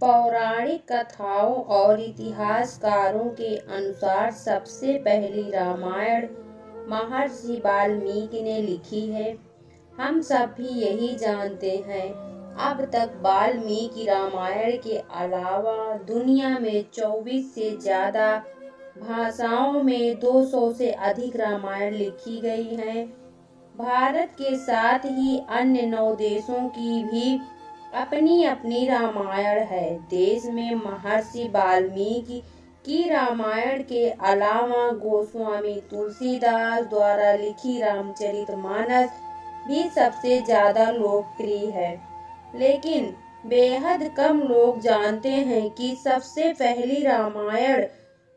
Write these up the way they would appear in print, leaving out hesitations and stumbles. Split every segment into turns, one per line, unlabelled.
पौराणिक कथाओं और इतिहासकारों के अनुसार सबसे पहली रामायण महर्षि वाल्मीकि ने लिखी है। हम सब भी यही जानते हैं। अब तक वाल्मीकि रामायण के अलावा दुनिया में 24 से ज्यादा भाषाओं में 200 से अधिक रामायण लिखी गई हैं। भारत के साथ ही अन्य 9 देशों की भी अपनी अपनी रामायण है। देश में महर्षि वाल्मीकि की रामायण के अलावा गोस्वामी तुलसीदास द्वारा लिखी रामचरितमानस भी सबसे ज्यादा लोकप्रिय है। लेकिन बेहद कम लोग जानते हैं कि सबसे पहली रामायण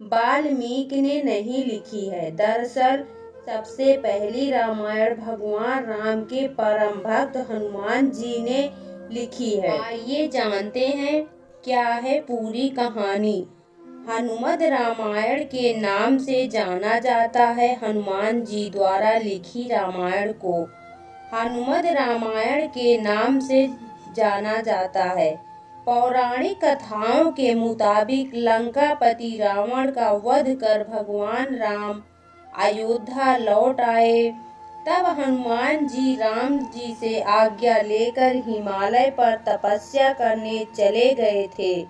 वाल्मीकि ने नहीं लिखी है। दरअसल सबसे पहली रामायण भगवान राम के परम भक्त हनुमान जी ने लिखी है। आइए जानते हैं क्या है पूरी कहानी। हनुमद रामायण के नाम से जाना जाता है। हनुमान जी द्वारा लिखी रामायण को हनुमद रामायण के नाम से जाना जाता है। पौराणिक कथाओं के मुताबिक लंकापति रावण का वध कर भगवान राम अयोध्या लौट आए। तब हनुमान जी राम जी से आज्ञा लेकर हिमालय पर तपस्या करने चले गए थे।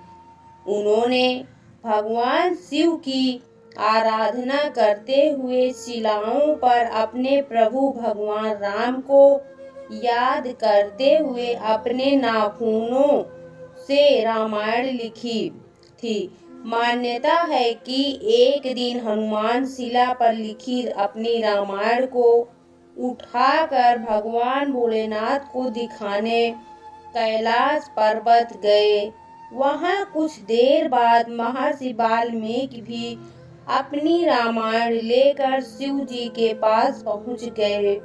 उन्होंने भगवान शिव की आराधना करते हुए शिलाओं पर अपने प्रभु भगवान राम को याद करते हुए अपने नाखूनों से रामायण लिखी थी। मान्यता है कि एक दिन हनुमान शिला पर लिखी अपनी रामायण को उठाकर भगवान भोलेनाथ को दिखाने कैलाश पर्वत गए। वहां कुछ देर बाद महर्षि वाल्मीकि भी अपनी रामायण लेकर शिव जी के पास पहुंच गए।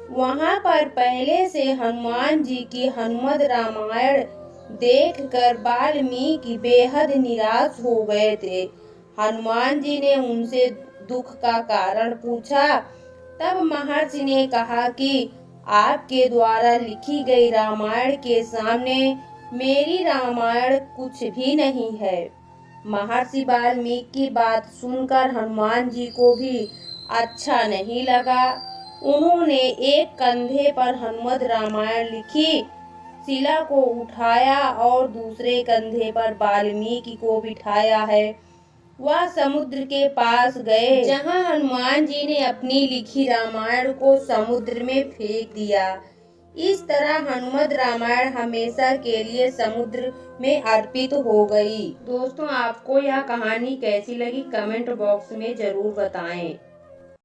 वहां पर पहले से हनुमान जी की हनुमद रामायण देखकर वाल्मीकि बेहद निराश हो गए थे। हनुमान जी ने उनसे दुख का कारण पूछा। तब महर्षि ने कहा कि आपके द्वारा लिखी गई रामायण के सामने मेरी रामायण कुछ भी नहीं है। महर्षि वाल्मीकि की बात सुनकर हनुमान जी को भी अच्छा नहीं लगा। उन्होंने एक कंधे पर हनुमद रामायण लिखी शिला को उठाया और दूसरे कंधे पर वाल्मीकि को बिठाया है। वह समुद्र के पास गए जहां हनुमान जी ने अपनी लिखी रामायण को समुद्र में फेंक दिया। इस तरह हनुमद रामायण हमेशा के लिए समुद्र में अर्पित हो गई। दोस्तों, आपको यह कहानी कैसी लगी कमेंट बॉक्स में जरूर बताएं।